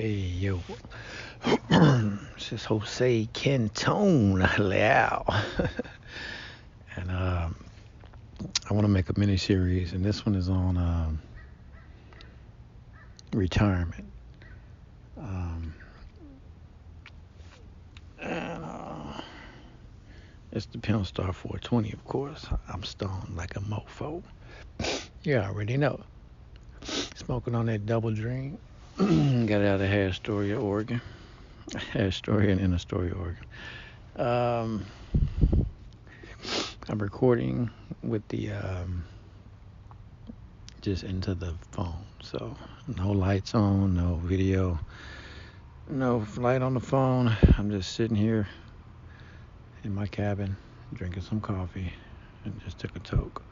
Hey, yo. This is Jose Cantone. Lao. and I want to make a mini series, and this one is on retirement. Um, and it's the Pimp Star 420, of course. I'm stoned like a mofo. You already know. Smoking on that double dream. Got out of Astoria, Oregon. Astoria and Astoria, Oregon. Um, I'm recording with the just into the phone, so no lights on, no video, no light on the phone. I'm just sitting here in my cabin, drinking some coffee, and just took a toke,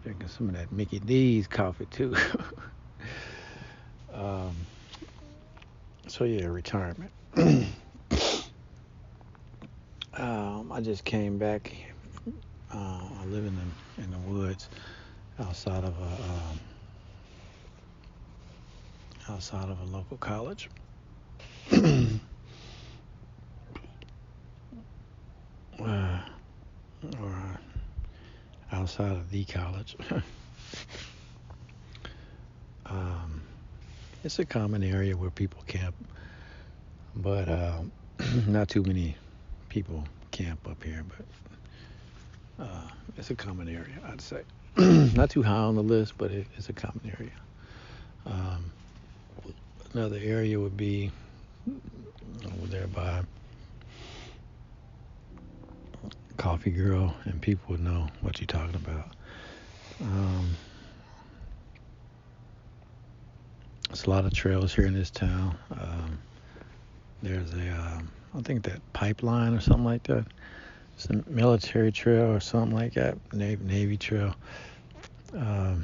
drinking some of that Mickey D's coffee too. um, so yeah, retirement. I just came back. I live in the woods outside of a local college. uh, or outside of the college. um, it's a common area where people camp, but not too many people camp up here. But it's a common area, I'd say. Not too high on the list, but it's a common area. Um, Another area would be over there by Coffee Girl, and people would know what you're talking about. There's a lot of trails here in this town. There's I think that pipeline or something like that. It's a military trail or something like that, Navy trail. So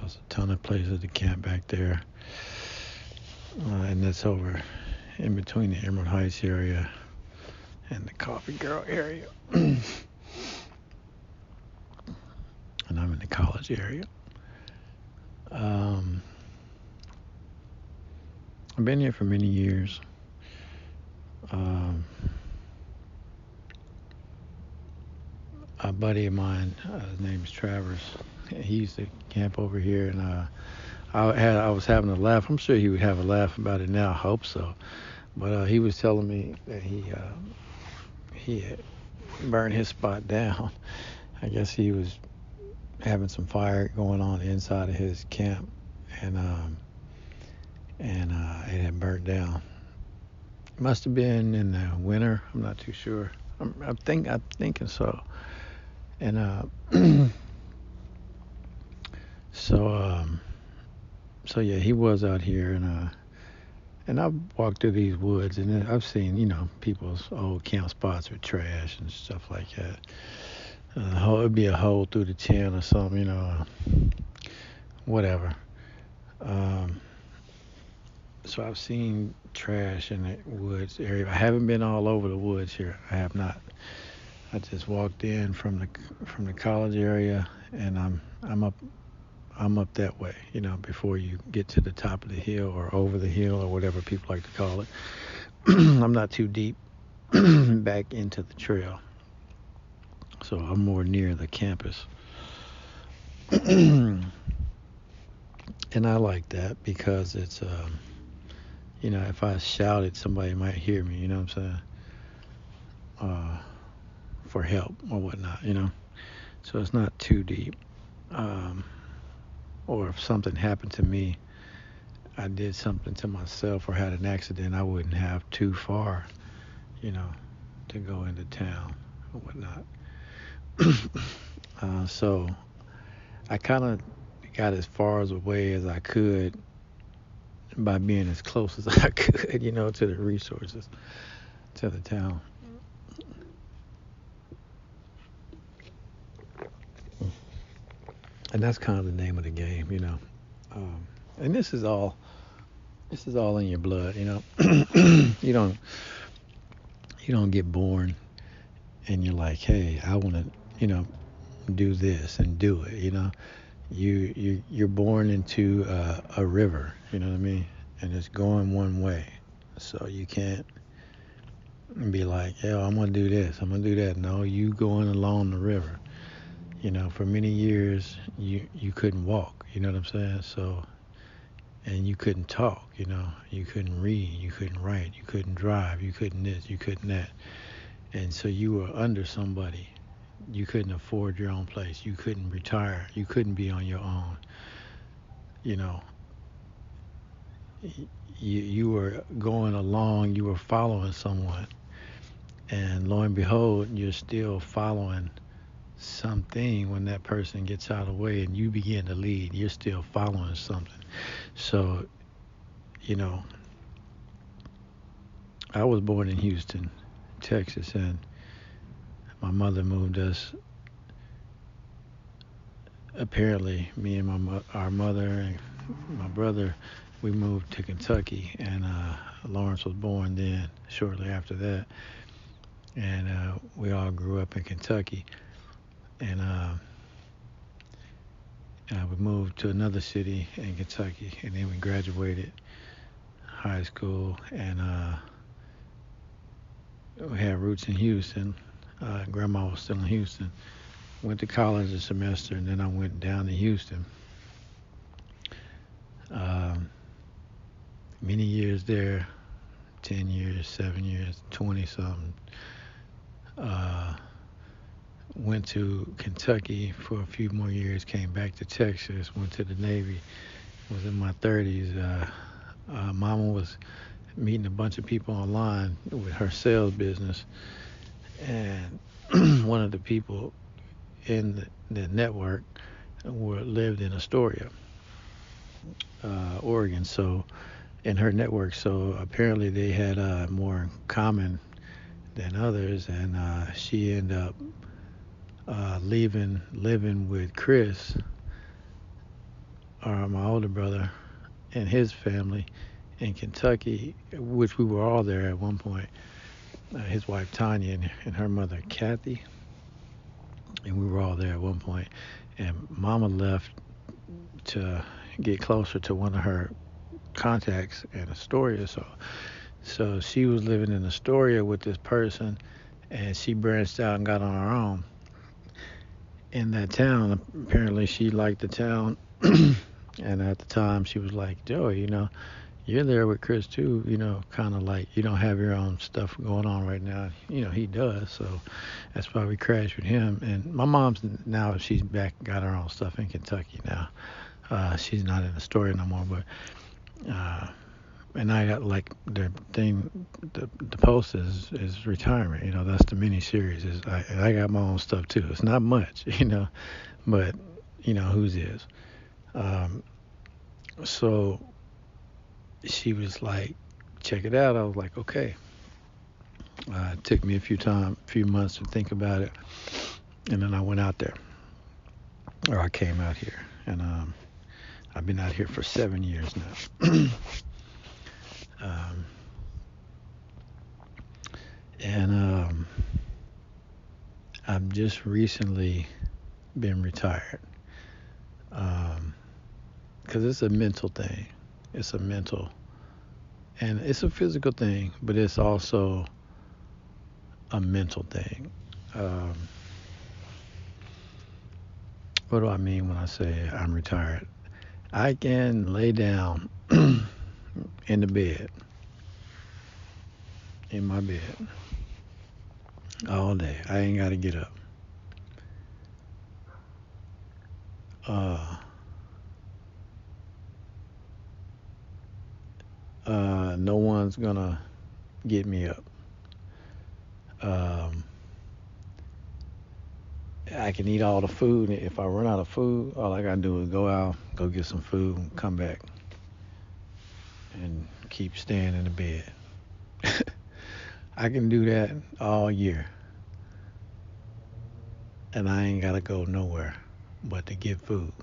it's a ton of places to camp back there. And that's over in between the Emerald Heights area and the Coffee Girl area. And I'm in the college area. I've been here for many years. A buddy of mine, his name's Travers. He used to camp over here, and I was having a laugh. I'm sure he would have a laugh about it now. I hope so. But he was telling me that he had burned his spot down. I guess he was having some fire going on inside of his camp, and it had burnt down. It must have been in the winter. I'm not too sure. I'm thinking so. And so yeah, he was out here, and I've walked through these woods, and I've seen people's old camp spots with trash and stuff like that. It'd be a hole through the tent or something, whatever. So I've seen trash in the woods area. I haven't been all over the woods here. I have not. I just walked in from the college area, and I'm up that way, before you get to the top of the hill or over the hill or whatever people like to call it. I'm not too deep back into the trail, so I'm more near the campus. And I like that because it's if I shouted, somebody might hear me, you know what I'm saying? For help or whatnot, so it's not too deep. Or if something happened to me, I did something to myself or had an accident, I wouldn't have too far, to go into town or whatnot. So I kind of got as far away as I could by being as close as I could, to the resources, to the town. And that's kind of the name of the game, and this is all in your blood, you don't get born and you're like, hey, I want to, do this and do it, you're born into a river, you know what I mean? and it's going one way. So you can't be like, yo, I'm gonna do this, I'm gonna do that. No, you going along the river. For many years you couldn't walk. You know what I'm saying? So, and you couldn't talk. You couldn't read, you couldn't write, you couldn't drive, you couldn't this, you couldn't that, and so you were under somebody. You couldn't afford your own place. You couldn't retire. You couldn't be on your own. You know, you were going along. You were following someone, and lo and behold, you're still following something. When that person gets out of the way and you begin to lead, you're still following something. So, you know, I was born in Houston, Texas, and my mother moved us. Apparently, me and our mother and my brother, we moved to Kentucky, and Lawrence was born then, shortly after that, and we all grew up in Kentucky, and we moved to another city in Kentucky, and then we graduated high school, and we had roots in Houston. Grandma was still in Houston. Went to college a semester, and then I went down to Houston. Um, Many years there, 10 years, 7 years, 20 something. Went to Kentucky for a few more years, came back to Texas, went to the Navy, was in my 30s. Mama was meeting a bunch of people online with her sales business, and one of the people in the network lived in Astoria, Oregon. So in her network, so apparently they had more in common than others, and she ended up living with Chris, my older brother, and his family in Kentucky, which we were all there at one point. His wife Tanya and her mother Kathy, and we were all there at one point. And Mama left to get closer to one of her contacts in Astoria. So she was living in Astoria with this person, and she branched out and got on her own in that town. Apparently she liked the town, and at the time she was like, Joey, you're there with Chris too, kind of like you don't have your own stuff going on right now. He does, so that's why we crashed with him. And my mom's now, she's back, got her own stuff in Kentucky now. She's not in Astoria no more, but and I got like the thing, the post is retirement. That's the mini series. I got my own stuff too. It's not much, but whose is. So she was like, check it out. I was like, okay. It took me a few months to think about it, and then I went out there, or I came out here, and I've been out here for 7 years now. And I've just recently been retired, because it's a mental thing. It's a mental, and it's a physical thing, but it's also a mental thing. What do I mean when I say I'm retired? I can lay down in the bed, in my bed, all day. I ain't got to get up. No one's gonna get me up. I can eat all the food. If I run out of food, all I gotta do is go out, go get some food, and come back, and keep staying in the bed. I can do that all year, and I ain't gotta go nowhere but to get food,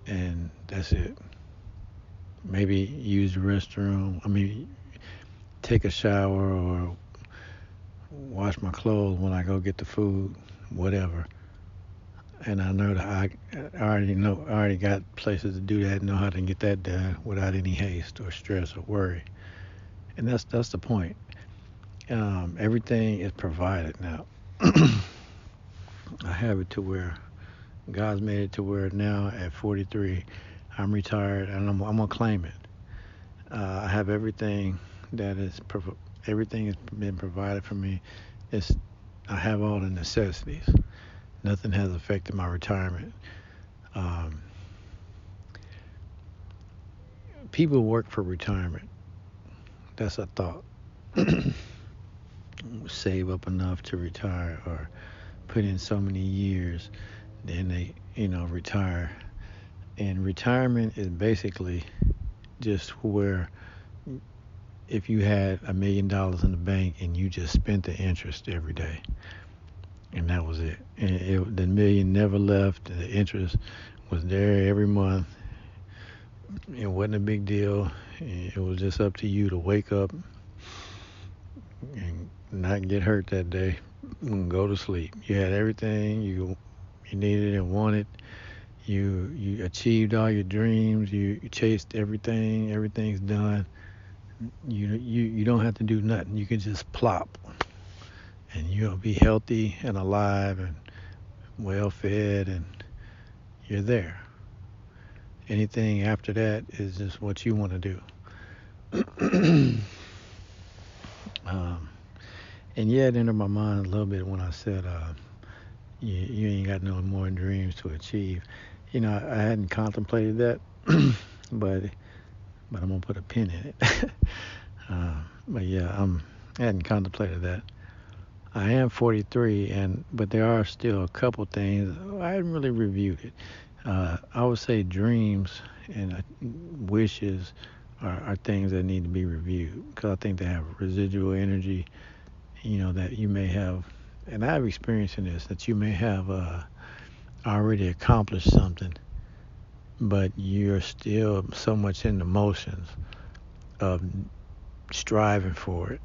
and that's it. Maybe use the restroom. Take a shower or wash my clothes when I go get the food, whatever. and I know that I already got places to do that, know how to get that done without any haste or stress or worry. And that's the point. Everything is provided now. I have it to where God's made it to where now at 43, I'm retired and I'm gonna claim it. I have everything that everything has been provided for me. It's I have all the necessities. Nothing has affected my retirement. Um, People work for retirement. That's a thought. Save up enough to retire or put in so many years, then they, retire. And retirement is basically just where if you had $1 million in the bank and you just spent the interest every day, and that was it. And the million never left. The interest was there every month. It wasn't a big deal. It was just up to you to wake up and not get hurt that day and go to sleep. You had everything you needed and wanted. You achieved all your dreams. You chased everything. Everything's done. You don't have to do nothing. You can just plop, and you'll be healthy and alive and well fed, and you're there. Anything after that is just what you want to do. um, and yeah, it entered my mind a little bit when I said, you ain't got no more dreams to achieve. I hadn't contemplated that, but I'm gonna put a pin in it. But yeah, I hadn't contemplated that. I am 43, but there are still a couple things I hadn't really reviewed it. I would say dreams and wishes are things that need to be reviewed because I think they have residual energy. That you may have, and I've experienced in this that you may have already accomplished something, but you're still so much in the motions of striving for it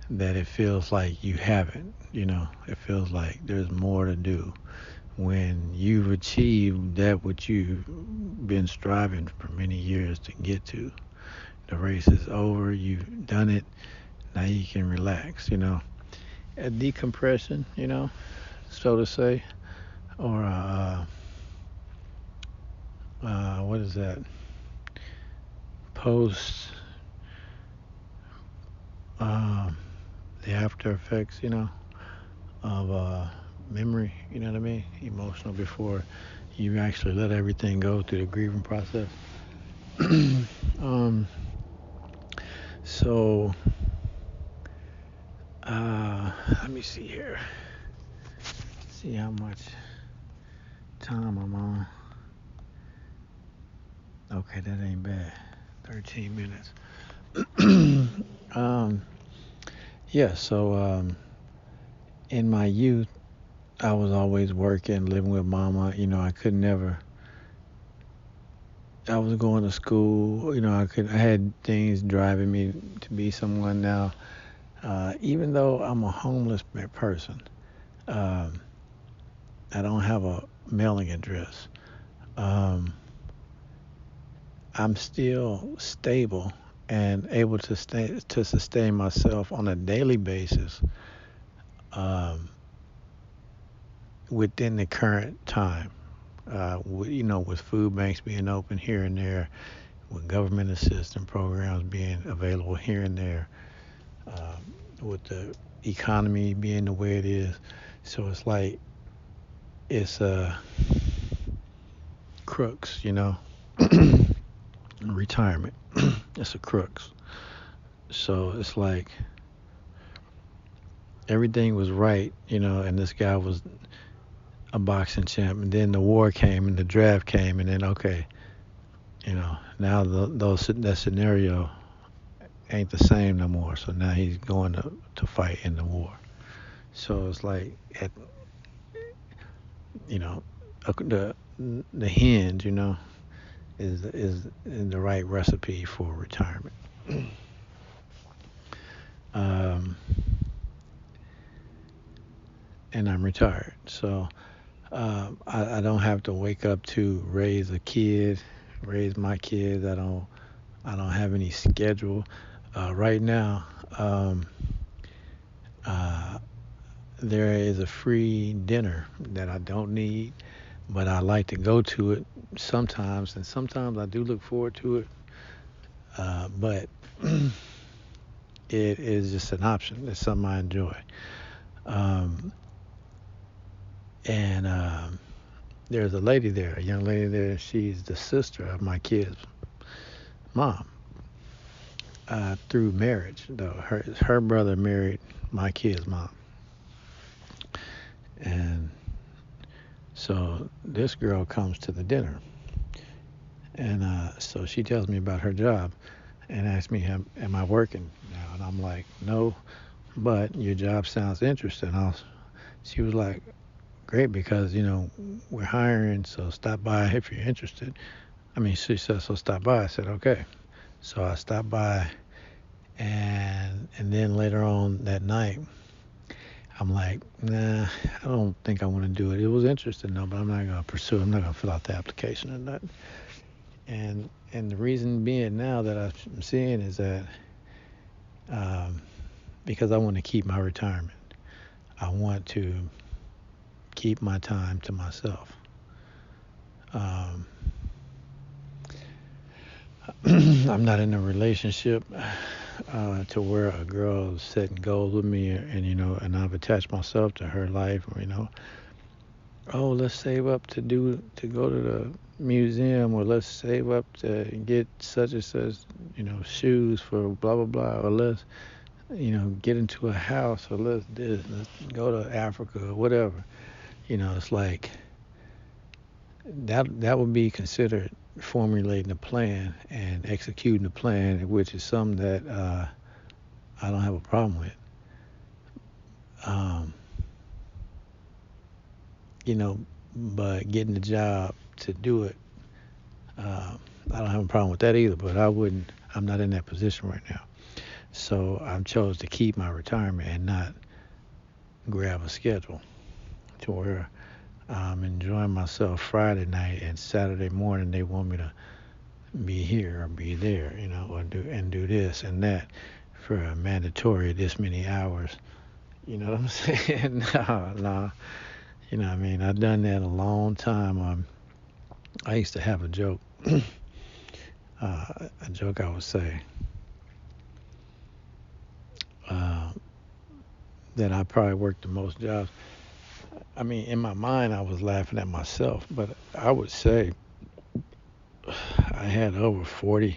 that it feels like you haven't. It feels like there's more to do. When you've achieved that which you've been striving for many years to get to, the race is over, you've done it, now you can relax, a decompression, so to say, or what is that, post, um, the after effects, of memory, you know what I mean? Emotional before you actually let everything go through the grieving process. um, so, let me see here. See how much time I'm on. Okay, that ain't bad. 13 minutes. um, yeah, so in my youth, I was always working, living with mama. I could never. I was going to school. I had things driving me to be someone now. Even though I'm a homeless person, um, I don't have a mailing address. Um, I'm still stable and able to sustain myself on a daily basis um, within the current time. With food banks being open here and there, with government assistance programs being available here and there, with the economy being the way it is. So it's like it's a crux, retirement. It's a crux. So it's like everything was right, and this guy was a boxing champ, and then the war came and the draft came, and then okay, now that scenario ain't the same no more. So now he's going to fight in the war. So it's like you know, the hinge, is the right recipe for retirement. um, and I'm retired, so I don't have to wake up to raise my kids. I don't have any schedule. Right now, uh, there is a free dinner that I don't need, but I like to go to it sometimes, and sometimes I do look forward to it. But it is just an option. It's something I enjoy. Um, and there's a lady there, a young lady there. She's the sister of my kid's mom through marriage. Though her brother married my kid's mom, and so this girl comes to the dinner, and so she tells me about her job and asks me, am I working now? And I'm like, no, but your job sounds interesting. She was like, great, because we're hiring, so stop by if you're interested. I mean, she said, so stop by. I said, okay. So I stopped by, and then later on that night, I'm like, nah, I don't think I want to do it. It was interesting though, but I'm not gonna pursue it. I'm not gonna fill out the application or nothing. And the reason being now that I'm seeing is that um, because I want to keep my retirement. I want to keep my time to myself. Um, I'm not in a relationship to where a girl is setting goals with me, and I've attached myself to her life. Oh, let's save up to go to the museum, or let's save up to get such and such, shoes for blah blah blah, or let's get into a house, or let's go to Africa or whatever. It's like that would be considered formulating a plan and executing a plan, which is something that I don't have a problem with. Um, but getting the job to do it, I don't have a problem with that either. But I wouldn't. I'm not in that position right now, so I chose to keep my retirement and not grab a schedule to where I'm enjoying myself Friday night and Saturday morning. They want me to be here or be there, or do this and that for a mandatory this many hours. You know what I'm saying? No, no. You know what I mean? I've done that a long time. I used to have a joke, a joke I would say, uh, that I probably worked the most jobs. I mean, in my mind, I was laughing at myself, but I would say I had over 40,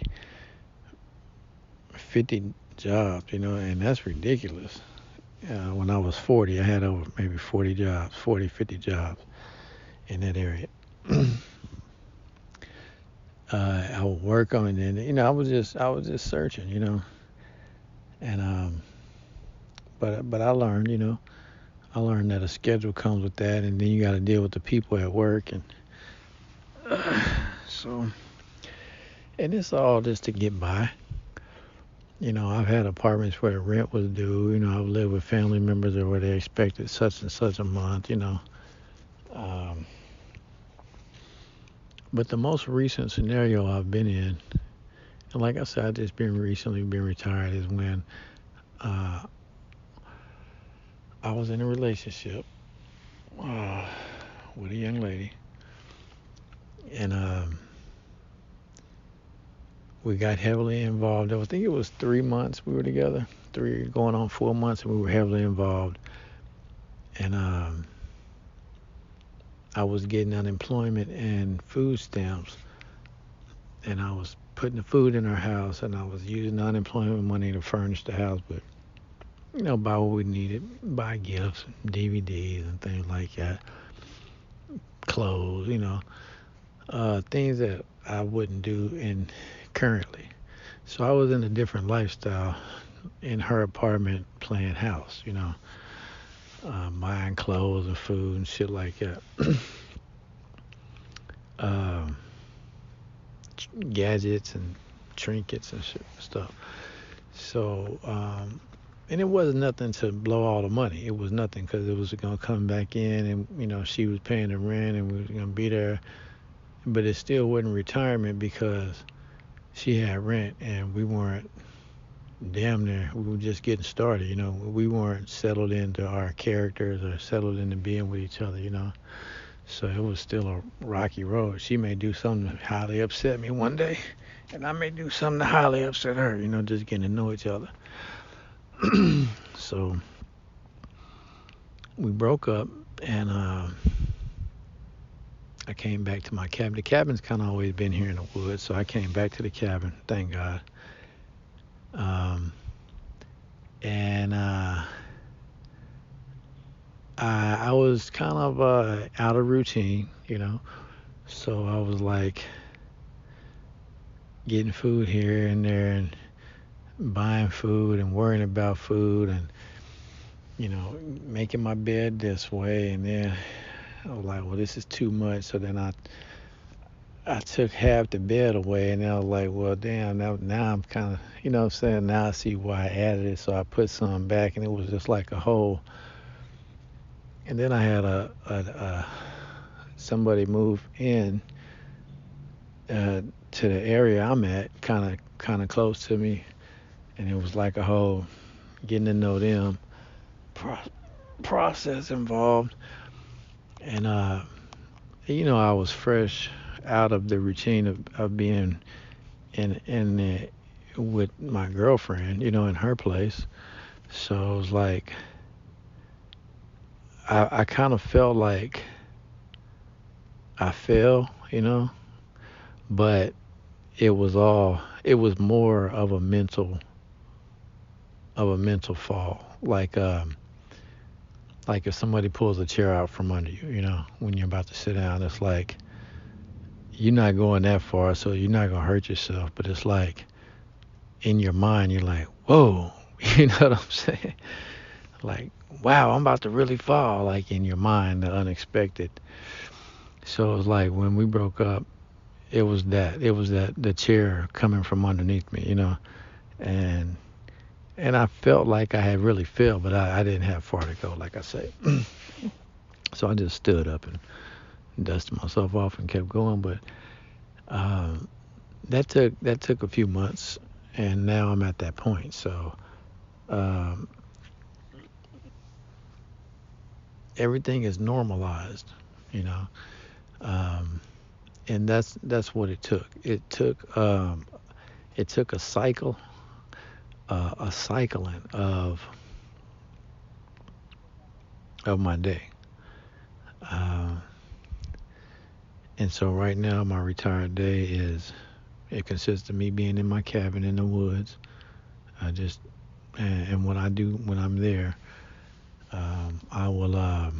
50 jobs, and that's ridiculous. When I was 40, I had over maybe 40 jobs, 40, 50 jobs in that area. I would work on it, and I was just searching, and but I learned, I learned that a schedule comes with that, and then you got to deal with the people at work, and so, and it's all just to get by. I've had apartments where the rent was due. I've lived with family members where they expected such and such a month. Um, but the most recent scenario I've been in, and like I said, I just recently been retired, is when uh, I was in a relationship uh, with a young lady, and we got heavily involved. I think it was 3 months we were together, three going on 4 months, and we were heavily involved. And I was getting unemployment and food stamps, and I was putting the food in her house, and I was using the unemployment money to furnish the house, but buy what we needed, buy gifts, DVDs, and things like that, clothes, things that I wouldn't do in currently. So I was in a different lifestyle in her apartment playing house, buying clothes and food and shit like that. um, Gadgets and trinkets and shit, stuff. So, and it wasn't nothing to blow all the money. It was nothing because it was gonna come back in, and she was paying the rent, and we was gonna be there. But it still wasn't retirement because she had rent, and we weren't damn near. We were just getting started. We weren't settled into our characters or settled into being with each other. So it was still a rocky road. She may do something that highly upset me one day, and I may do something that highly upset her. Just getting to know each other. So we broke up, and I came back to my cabin. The cabin's kind of always been here in the woods, so I came back to the cabin. Thank God. Um, and I was kind of out of routine. So I was like getting food here and there and buying food and worrying about food and making my bed this way, and then I was like, well, this is too much. So then I took half the bed away, and I was like, well, damn, now I'm kind of, what I'm saying? Now I see why I added it. So I put some back, and it was just like a hole. And then I had somebody move in to the area I'm at, kind of close to me, and it was like a whole getting to know them process involved. And I was fresh out of the routine of being in with my girlfriend, in her place. So it was like I kind of felt like I fell, but it was more of a mental fall. Like if somebody pulls a chair out from under you, when you're about to sit down, it's like you're not going that far, so you're not gonna hurt yourself. But it's like in your mind, you're like, whoa, you know what I'm saying? Like, wow, I'm about to really fall. Like in your mind, the unexpected. So it was like when we broke up, it was that the chair coming from underneath me, and I felt like I had really fell, but I didn't have far to go, like I say. So I just stood up and dusted myself off and kept going. But that took a few months, and now I'm at that point. So um, everything is normalized, you know, and that's what it took. It took a cycle, a cycling of my day. Uh, and so right now my retired day it consists of me being in my cabin in the woods. I just and what I do when I'm there, I will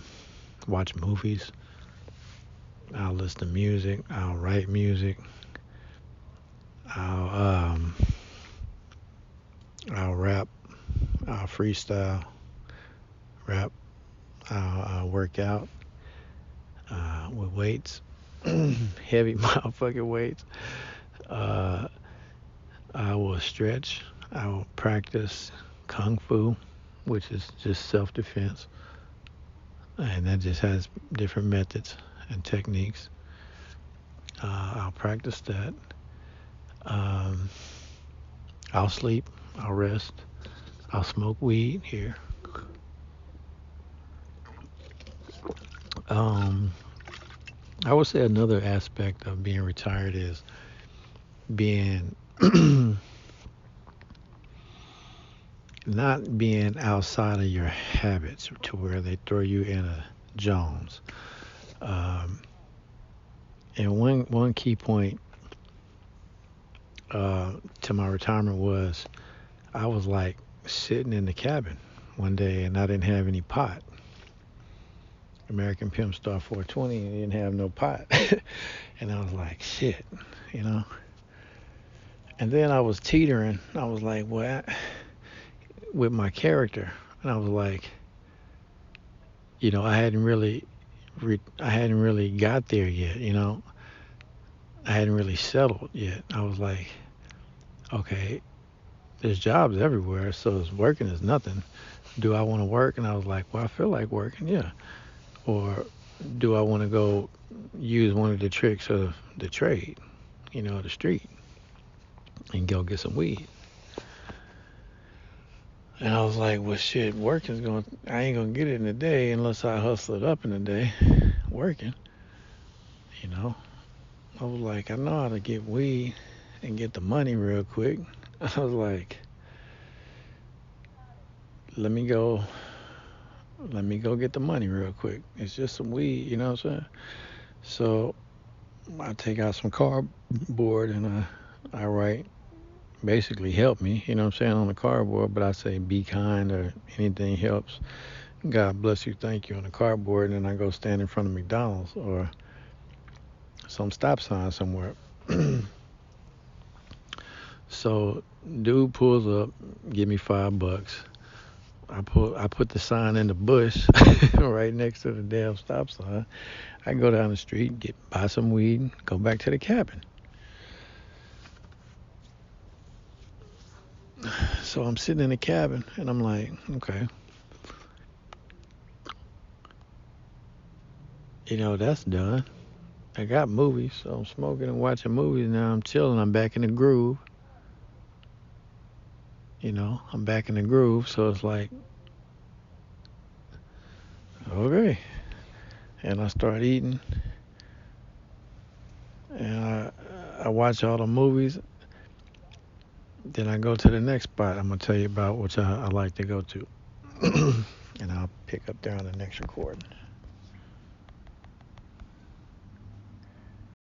watch movies. I'll listen to music. I'll write music. I'll I'll rap. I'll freestyle, rap. I'll work out with weights, heavy motherfucking weights. Uh, I will stretch. I will practice kung fu, which is just self-defense, and that just has different methods and techniques. I'll practice that. Um, I'll sleep. I'll rest. I'll smoke weed here. Um, I would say another aspect of being retired is being not being outside of your habits to where they throw you in a Jones. Um, and one key point to my retirement was I was like sitting in the cabin one day and I didn't have any pot. American Pimp Star 420 and didn't have no pot. And I was like, shit, you know. And then I was teetering. I was like, what? With my character. And I was like, I hadn't really got there yet, I hadn't really settled yet. I was like, okay, there's jobs everywhere, so it's working is nothing. Do I want to work? And I was like, well, I feel like working, yeah. Or do I want to go use one of the tricks of the trade, the street, and go get some weed? And I was like, well, shit, I ain't gonna get it in a day unless I hustle it up in a day, working, you know. I was like, I know how to get weed and get the money real quick. I was like, let me go, let me go get the money real quick. It's just some weed, you know what I'm saying? So I take out some cardboard and I write, basically help me, you know what I'm saying, on the cardboard, but I say be kind or anything helps. God bless you, thank you on the cardboard, and then I go stand in front of McDonald's or some stop sign somewhere. So dude pulls up, give me $5. I put the sign in the bush right next to the damn stop sign. I go down the street, buy some weed, go back to the cabin. So I'm sitting in the cabin and I'm like, okay, that's done. I got movies, so I'm smoking and watching movies now. I'm chilling. I'm back in the groove. I'm back in the groove. So it's like, okay. And I start eating, and I watch all the movies. Then I go to the next spot. I'm gonna tell you about which I like to go to, and I'll pick up there on the next recording.